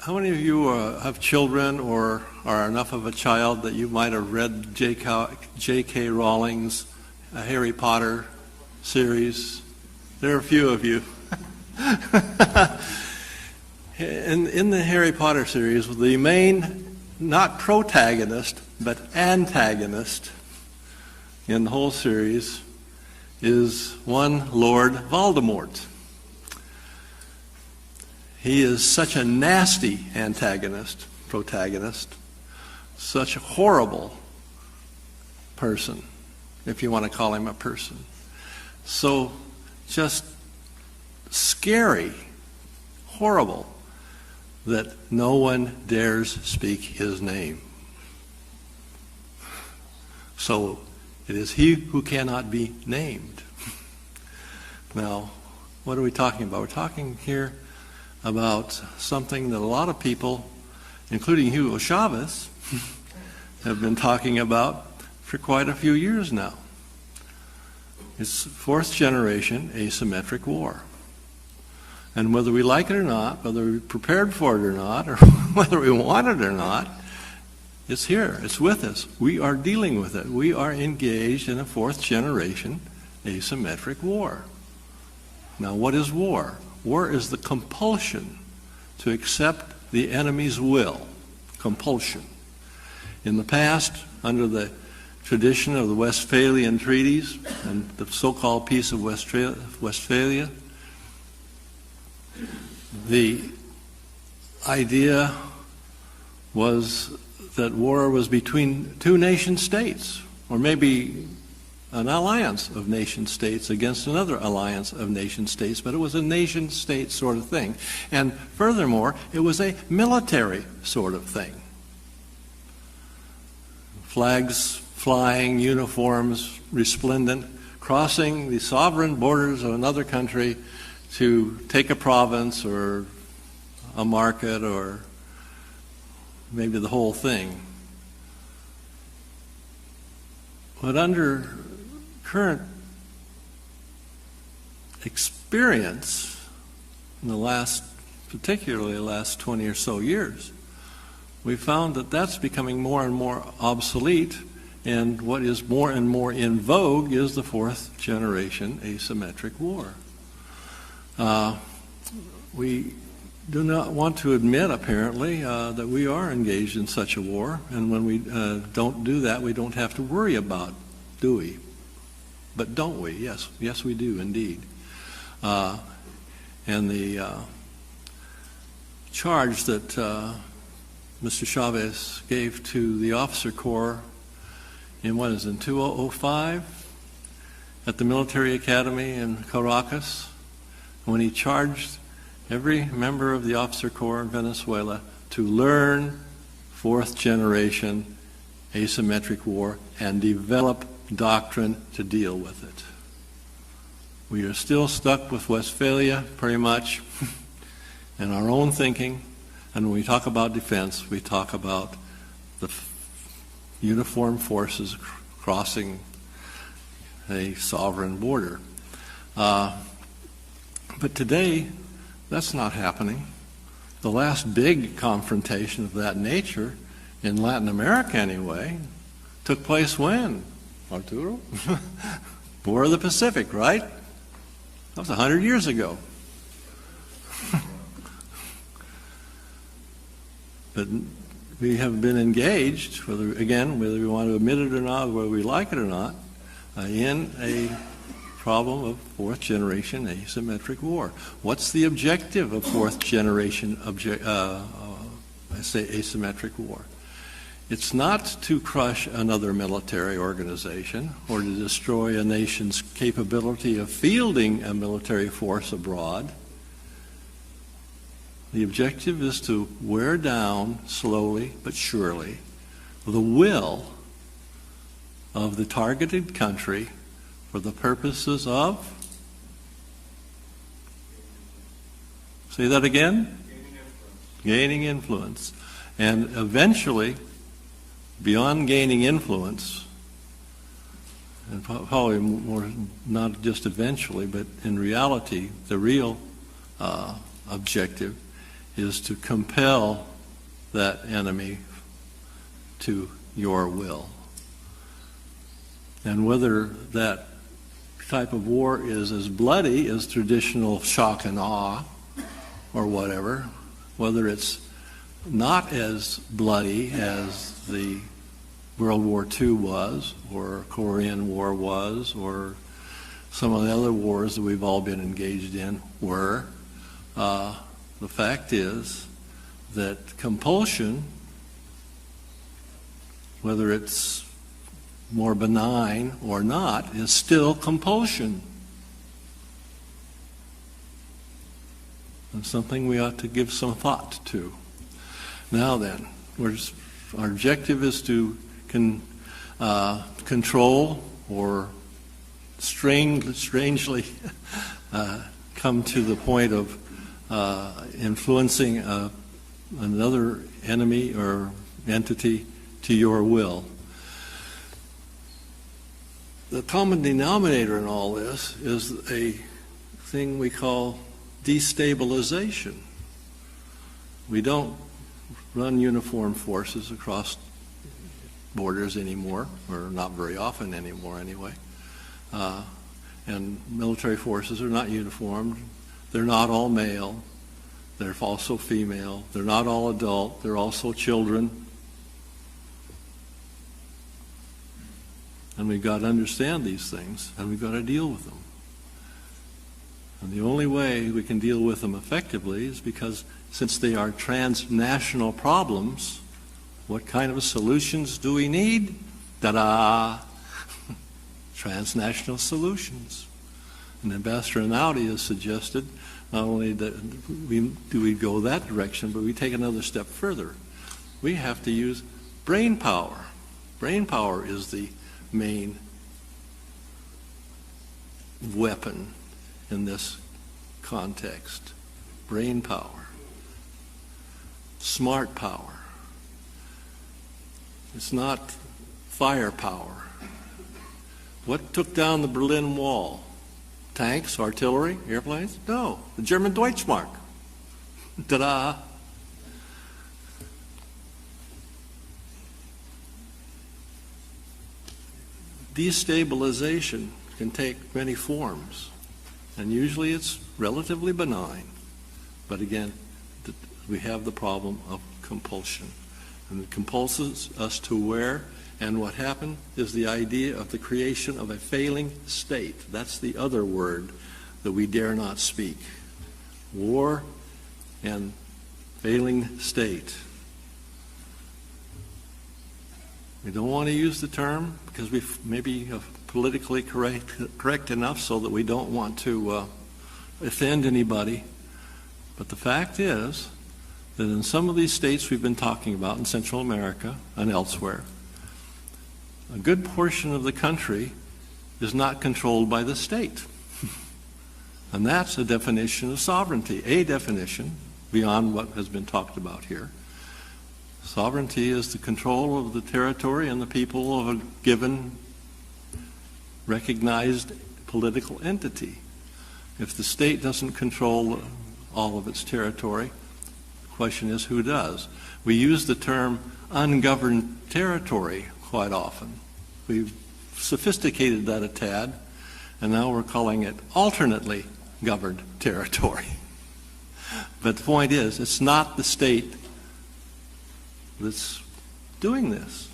How many of you have children or are enough of a child that you might have read J.K. Rowling's Harry Potter series? There are a few of you. In the Harry Potter series, the main, not protagonist, but antagonist in the whole series is one Lord Voldemort. He is such a nasty protagonist, such a horrible person, if you want to call him a person. So just scary, horrible, that no one dares speak his name. So it is he who cannot be named. Now, what are we talking about? We're talking here about something that a lot of people, including Hugo Chavez, have been talking about for quite a few years now. It's fourth generation asymmetric war. And whether we like it or not, whether we're prepared for it or not, or whether we want it or not, it's here, it's with us. We are dealing with it. We are engaged in a fourth generation asymmetric war. Now, what is war? War is the compulsion to accept the enemy's will. Compulsion. In the past, under the tradition of the Westphalian treaties and the so-called Peace of Westphalia, the idea was that war was between two nation states, or maybe an alliance of nation states against another alliance of nation states, but it was a nation state sort of thing. And furthermore, it was a military sort of thing. Flags flying, uniforms resplendent, crossing the sovereign borders of another country to take a province or a market or maybe the whole thing. But under current experience in particularly the last 20 or so years, we found that that's becoming more and more obsolete, and what is more and more in vogue is the fourth generation asymmetric war. We do not want to admit, apparently, that we are engaged in such a war, and when we don't do that, we don't have to worry about it, do we? But don't we? Yes, we do indeed. And the charge that Mr. Chavez gave to the officer corps in 2005 at the military academy in Caracas, when he charged every member of the officer corps in Venezuela to learn fourth generation asymmetric war and develop doctrine to deal with it. We are still stuck with Westphalia, pretty much, and our own thinking. And when we talk about defense, we talk about the uniformed forces crossing a sovereign border. But today, that's not happening. The last big confrontation of that nature, in Latin America anyway, took place when? Arturo? War of the Pacific, right? That was 100 years ago. But we have been engaged, whether we want to admit it or not, whether we like it or not, in a problem of fourth generation asymmetric war. What's the objective of fourth generation asymmetric war? It's not to crush another military organization or to destroy a nation's capability of fielding a military force abroad. The objective is to wear down, slowly but surely, the will of the targeted country for the purposes of, say that again? Gaining influence. And eventually, beyond gaining influence, and probably more, not just eventually, but in reality, the real objective is to compel that enemy to your will. And whether that type of war is as bloody as traditional shock and awe or whatever, whether it's not as bloody as the World War II was, or Korean War was, or some of the other wars that we've all been engaged in were, the fact is that compulsion, whether it's more benign or not, is still compulsion. And something we ought to give some thought to. Now then, our objective is to control or strangely come to the point of influencing another enemy or entity to your will. The common denominator in all this is a thing we call destabilization. We don't run uniformed forces across borders anymore, or not very often anymore anyway. And military forces are not uniformed. They're not all male. They're also female. They're not all adult. They're also children. And we've got to understand these things, and we've got to deal with them. And the only way we can deal with them effectively is because, since they are transnational problems, what kind of solutions do we need? Ta-da! Transnational solutions. And Ambassador Naudi has suggested not only that we go that direction, but we take another step further. We have to use brain power. Brain power is the main weapon in this context. Brain power. Smart power. It's not firepower. What took down the Berlin Wall? Tanks, artillery, airplanes? No, the German Deutschmark. Ta-da! Destabilization can take many forms, and usually it's relatively benign. But again, we have the problem of compulsion. And it compulses us to where, and what happened is the idea of the creation of a failing state. That's the other word that we dare not speak. War and failing state. We don't want to use the term because we may be politically correct enough so that we don't want to offend anybody. But the fact is that in some of these states we've been talking about in Central America and elsewhere, a good portion of the country is not controlled by the state. And that's a definition of sovereignty, a definition beyond what has been talked about here. Sovereignty is the control of the territory and the people of a given recognized political entity. If the state doesn't control all of its territory, the question is who does? We use the term ungoverned territory quite often. We've sophisticated that a tad, and now we're calling it alternately governed territory. But the point is, it's not the state that's doing this.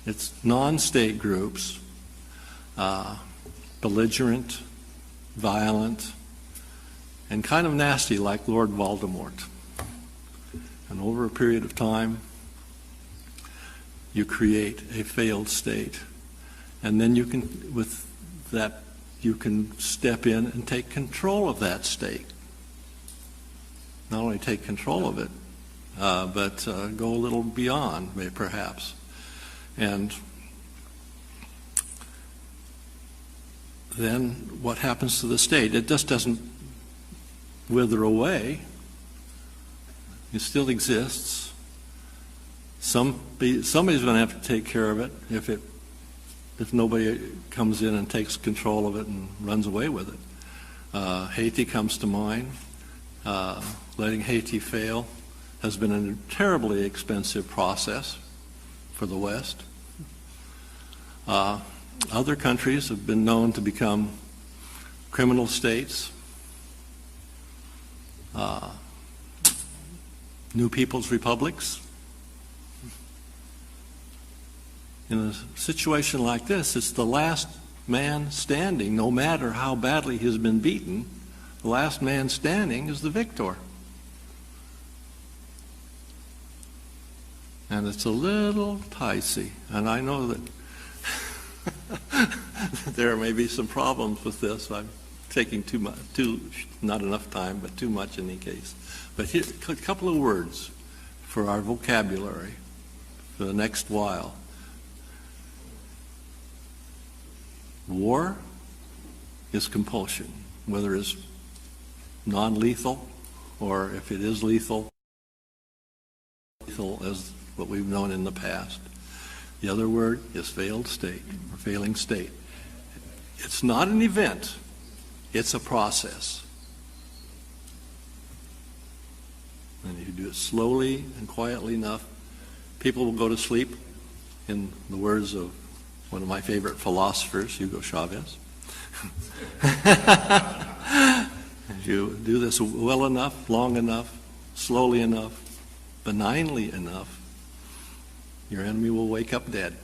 It's non-state groups, belligerent, violent, and kind of nasty like Lord Voldemort. And over a period of time, you create a failed state. And then you can, with that, you can step in and take control of that state. Not only take control of it, but go a little beyond, perhaps. And then what happens to the state? It just doesn't wither away. It still exists. Somebody's going to have to take care of it if nobody comes in and takes control of it and runs away with it. Haiti comes to mind. letting Haiti fail has been a terribly expensive process for the West. Other countries have been known to become criminal states. New People's Republics. In a situation like this, it's the last man standing, no matter how badly he's been beaten, the last man standing is the victor. And it's a little dicey, and I know that there may be some problems with this. I'm taking too much, not enough time, but too much in any case. But here, a couple of words for our vocabulary for the next while. War is compulsion, whether it's non-lethal or if it is lethal as what we've known in the past. The other word is failed state or failing state. It's not an event, it's a process. And if you do it slowly and quietly enough, people will go to sleep, in the words of one of my favorite philosophers, Hugo Chavez. If you do this well enough, long enough, slowly enough, benignly enough, your enemy will wake up dead.